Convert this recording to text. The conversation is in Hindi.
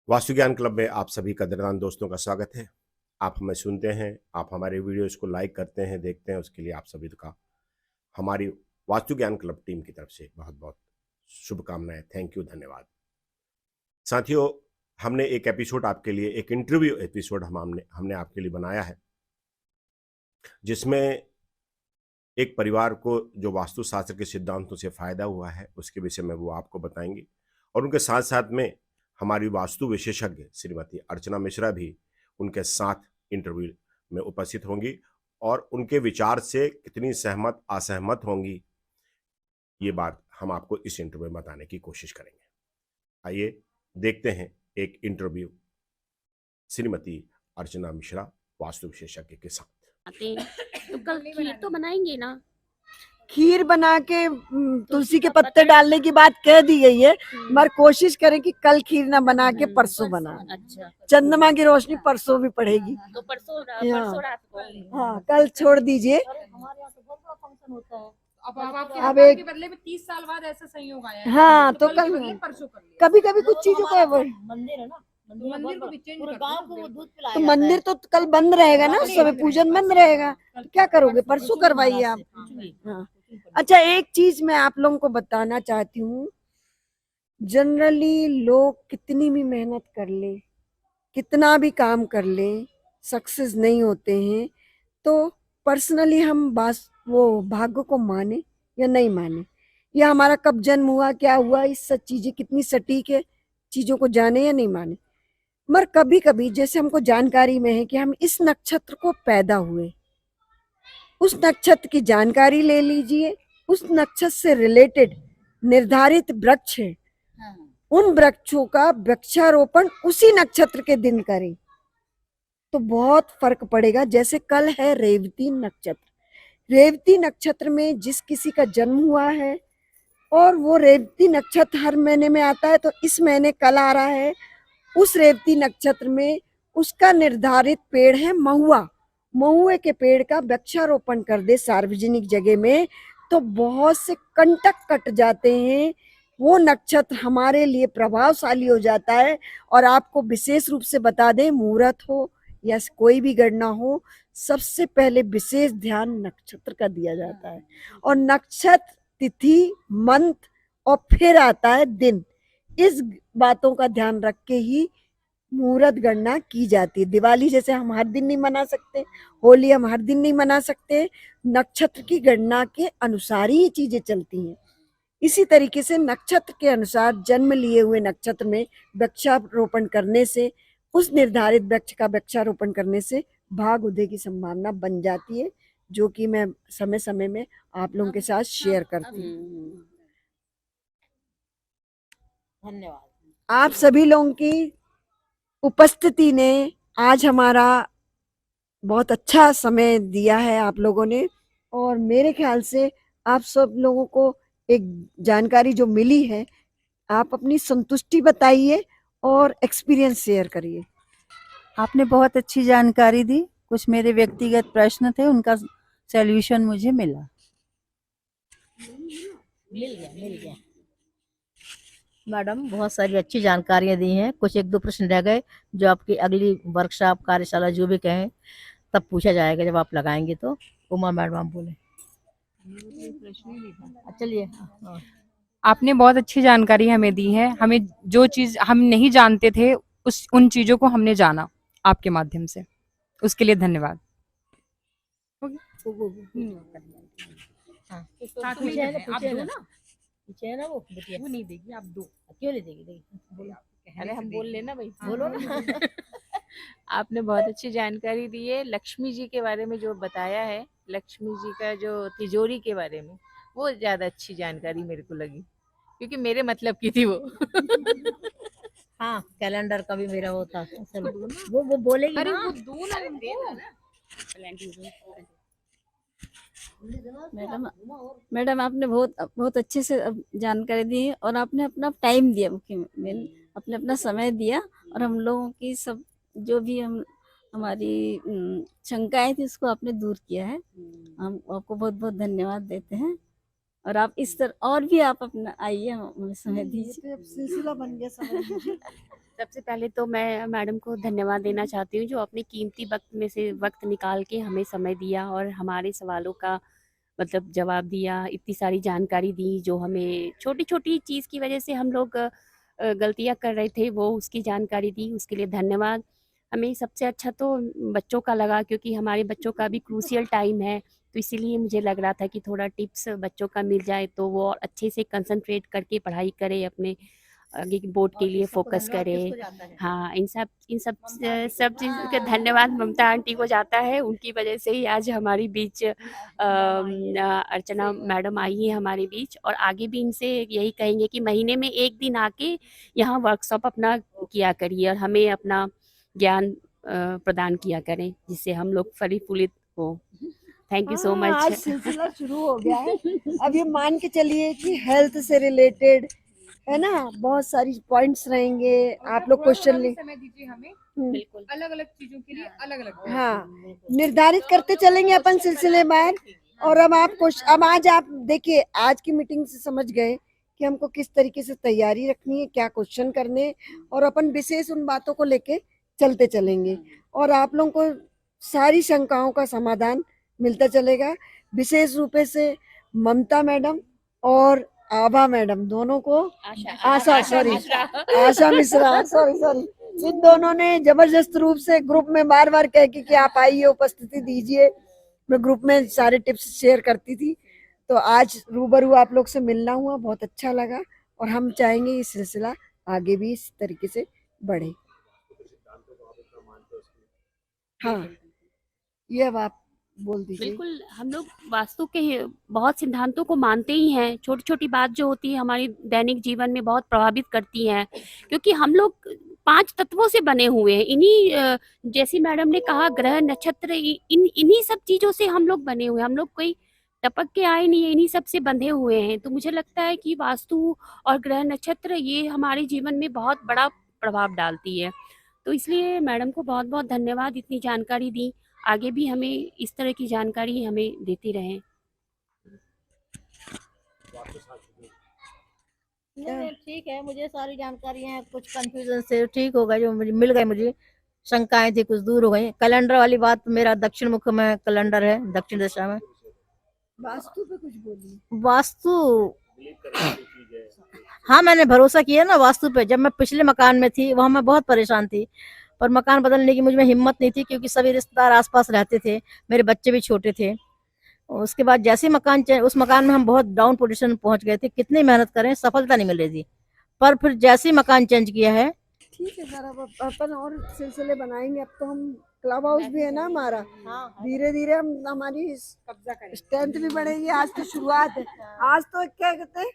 वास्तु ज्ञान क्लब में आप सभी कदरदान दोस्तों का स्वागत है। आप हमें सुनते हैं, आप हमारे वीडियोज़ को लाइक करते हैं, देखते हैं, उसके लिए आप सभी का हमारी वास्तु ज्ञान क्लब टीम की तरफ से बहुत-बहुत शुभकामनाएँ। थैंक यू, धन्यवाद। साथियों, हमने एक एपिसोड आपके लिए, एक इंटरव्यू एपिसोड हमने आपके लिए बनाया है, जिसमें एक परिवार को जो वास्तुशास्त्र के सिद्धांतों से फ़ायदा हुआ है, उसके विषय में वो आपको बताएँगे और उनके साथ-साथ में हमारी वास्तु विशेषज्ञ श्रीमती अर्चना मिश्रा भी उनके साथ इंटरव्यू में उपस्थित होंगी और उनके विचार से कितनी सहमत, असहमत होंगी, ये बात हम आपको इस इंटरव्यू में बताने की कोशिश करेंगे। आइए देखते हैं एक इंटरव्यू श्रीमती अर्चना मिश्रा वास्तु विशेषज्ञ के साथ। आते हैं, तो कल खीर तो बनाएंगे ना। खीर बना के तुलसी के पत्ते डालने की बात कह दी गई है, मगर कोशिश करें कि कल खीर ना बना के परसों बना। अच्छा, चंद्रमा की रोशनी परसों भी पड़ेगी, तो परसों रात को। हाँ कल छोड़ दीजिए। हमारे यहाँ तो बहुत बड़ा फंक्शन होता है। अब एक के बदले में 30 साल बाद ऐसा संयोग आया है। हाँ तो कल परसों कर लिया। कभी कभी कुछ चीजों का मंदिर है ना, मंदिर को भी चेंज पूरे कर गांव दो। को वो दूध पिलाया तो जाता है। मंदिर तो कल बंद रहेगा ना, उस समय पूजन बंद रहेगा, तो क्या करोगे? परसों करवाइए आप। हाँ अच्छा, एक चीज मैं आप लोगों को बताना चाहती हूँ। जनरली लोग कितनी भी मेहनत कर ले, कितना भी काम कर ले, सक्सेस नहीं होते हैं। तो पर्सनली हम वो भाग्य को माने या नहीं माने, या हमारा कब जन्म हुआ, क्या हुआ, इस सब चीजें कितनी सटीक है, चीजों को जाने या नहीं माने। मगर कभी कभी जैसे हमको जानकारी में है कि हम इस नक्षत्र को पैदा हुए, उस नक्षत्र की जानकारी ले लीजिए। उस नक्षत्र से रिलेटेड निर्धारित वृक्ष है, उन वृक्षों का वृक्षारोपण उसी नक्षत्र के दिन करें तो बहुत फर्क पड़ेगा। जैसे कल है रेवती नक्षत्र, रेवती नक्षत्र में जिस किसी का जन्म हुआ है और वो रेवती नक्षत्र हर महीने में आता है, तो इस महीने कल आ रहा है, उस रेवती नक्षत्र में उसका निर्धारित पेड़ है महुआ। महुए के पेड़ का वृक्षारोपण कर दे सार्वजनिक जगह में तो बहुत से कंटक कट जाते हैं। वो नक्षत्र हमारे लिए प्रभावशाली हो जाता है। और आपको विशेष रूप से बता दें, मुहूर्त हो या कोई भी गणना हो, सबसे पहले विशेष ध्यान नक्षत्र का दिया जाता है। और नक्षत्र, तिथि, मंथ और फिर आता है दिन। इस बातों का ध्यान रख के ही मुहूर्त गणना की जाती है। दिवाली जैसे हम हर दिन नहीं मना सकते, होली हम हर दिन नहीं मना सकते, नक्षत्र की गणना के अनुसार ही ये चीजें चलती हैं। इसी तरीके से नक्षत्र के अनुसार जन्म लिए हुए नक्षत्र में वृक्षारोपण करने से, उस निर्धारित वृक्ष का वृक्षारोपण करने से भाग उदय की संभावना बन जाती है, जो कि मैं समय समय में आप लोगों के साथ शेयर करती हूँ। धन्यवाद। आप सभी लोगों की उपस्थिति ने आज हमारा बहुत अच्छा समय दिया है आप लोगों ने, और मेरे ख्याल से आप सब लोगों को एक जानकारी जो मिली है, आप अपनी संतुष्टि बताइए और एक्सपीरियंस शेयर करिए। आपने बहुत अच्छी जानकारी दी। कुछ मेरे व्यक्तिगत प्रश्न थे, उनका सॉल्यूशन मुझे मिला। मिल गया। मैडम बहुत सारी अच्छी जानकारियां दी हैं। कुछ एक दो प्रश्न रह गए जो आपकी अगली वर्कशॉप, कार्यशाला जो भी कहें तब पूछा जाएगा, जब आप लगाएंगे तो। उमा मैडम आप बोले। चलिए। आपने बहुत अच्छी जानकारी हमें दी है। हमें जो चीज हम नहीं जानते थे उन चीजों को हमने जाना आपके माध्यम से, उसके लिए धन्यवाद। पीछे है ना वो बिटिया, वो नहीं देगी, आप दो। क्यों नहीं देगी? बोलो। अरे हम बोल लेना भाई, बोलो ना। आपने बहुत अच्छी जानकारी दी है। लक्ष्मी जी के बारे में जो बताया है, लक्ष्मी जी का जो तिजोरी के बारे में, वो ज़्यादा अच्छी जानकारी मेरे को लगी, क्योंकि मेरे मतलब की थी वो। हाँ, कैलेंडर का भी मेरा वो था। चलो वो बोलेगी अरे ना। वो दो ना मैडम आपने बहुत बहुत अच्छे से जानकारी दी है, और आपने अपना टाइम दिया, आपने अपना समय दिया, और हम लोगों की सब जो भी हमारी शंकाएं थी उसको आपने दूर किया है। हम आपको बहुत बहुत धन्यवाद देते हैं। और आप इस तरह और भी आप अपना आइए, हमें समय दीजिए। सिलसिला बन गया, समझ लीजिए। सबसे पहले तो मैं मैडम को धन्यवाद देना चाहती हूँ जो अपने कीमती वक्त में से वक्त निकाल के हमें समय दिया और हमारे सवालों का मतलब जवाब दिया, इतनी सारी जानकारी दी जो हमें छोटी छोटी चीज़ की वजह से हम लोग गलतियाँ कर रहे थे, वो उसकी जानकारी दी, उसके लिए धन्यवाद। हमें सबसे अच्छा तो बच्चों का लगा क्योंकि हमारे बच्चों का भी क्रूशियल टाइम है, तो इसीलिए मुझे लग रहा था कि थोड़ा टिप्स बच्चों का मिल जाए तो वो और अच्छे से कंसंट्रेट करके पढ़ाई करे, अपने आगे की बोर्ड के लिए फोकस करे। हाँ, इन सब सब चीज़ का धन्यवाद ममता आंटी को जाता है, उनकी वजह से ही आज हमारी बीच अर्चना मैडम आई है हमारे बीच, और आगे भी इनसे यही कहेंगे कि महीने में एक दिन आके यहाँ वर्कशॉप अपना किया करिए और हमें अपना ज्ञान प्रदान किया करें जिससे हम लोग फलीफूलित हो। थैंक यू सो हाँ, आज मच। सिलसिला शुरू हो गया है। अब ये मान के चलिए कि हेल्थ से रिलेटेड है ना, बहुत सारी पॉइंट्स रहेंगे, आप लोग क्वेश्चन ले। समय दीजिए हमें, बिल्कुल। अलग अलग चीजों के लिए अलग अलग। हाँ, निर्धारित करते चलेंगे अपन सिलसिलेवार। और अब अब आज आप देखिए, आज की मीटिंग से समझ गए कि हमको किस तरीके से तैयारी रखनी है, क्या क्वेश्चन करने हैं, और अपन विशेष उन बातों को लेके चलते चलेंगे और आप लोगों को सारी शंकाओं का समाधान मिलता चलेगा। विशेष रूप से ममता मैडम और आभा मैडम दोनों को, आशा मिश्रा सॉरी, इन दोनों ने जबरदस्त रूप से ग्रुप में बार बार कह के कि आप आइए, उपस्थिति दीजिए। मैं ग्रुप में सारे टिप्स शेयर करती थी, तो आज रूबरू आप लोग से मिलना हुआ, बहुत अच्छा लगा और हम चाहेंगे ये सिलसिला आगे भी इस तरीके से बढ़े। हाँ, ये अब आप बोल दीजिए। बिल्कुल, हम लोग वास्तु के बहुत सिद्धांतों को मानते ही हैं। छोटी छोटी बात जो होती है हमारी दैनिक जीवन में बहुत प्रभावित करती हैं, क्योंकि हम लोग 5 तत्वों से बने हुए हैं। इन्हीं जैसे मैडम ने कहा ग्रह नक्षत्र, इन्हीं सब चीज़ों से हम लोग बने हुए हैं। हम लोग कोई टपक के आए नहीं है, इन्हीं सब से बंधे हुए हैं। तो मुझे लगता है कि वास्तु और ग्रह नक्षत्र ये हमारे जीवन में बहुत बड़ा प्रभाव डालती है। तो इसलिए मैडम को बहुत बहुत धन्यवाद, इतनी जानकारी दी। आगे भी हमें इस तरह की जानकारी हमें देती रहें। नहीं, ठीक है, मुझे सारी जानकारियां हैं, कुछ कंफ्यूजन से ठीक हो गए, जो मुझे मिल गए, मुझे शंकाएं थी कुछ दूर हो गई। कैलेंडर वाली बात, मेरा दक्षिण मुख में कैलेंडर है, दक्षिण दिशा में। वास्तु पे कुछ बोलिए। वास्तु, हाँ मैंने भरोसा किया ना वास्तु पे। जब मैं पिछले मकान में थी वहां मैं बहुत परेशान थी, पर मकान बदलने की मुझ में हिम्मत नहीं थी क्योंकि सभी रिश्तेदार आसपास रहते थे, मेरे बच्चे भी छोटे थे। उसके बाद जैसे उस मकान में हम बहुत डाउन पोजीशन में पहुंच गए थे, कितनी मेहनत करें सफलता नहीं मिल रही थी। पर फिर जैसे ही मकान चेंज किया है, ठीक है सर, अब अपन और सिलसिले बनाएंगे। अब तो हम क्लब हाउस भी है ना हमारा, धीरे धीरे हम हमारी स्ट्रेंथ भी बढ़ेगी। आज तो शुरुआत है, आज तो क्या कहते हैं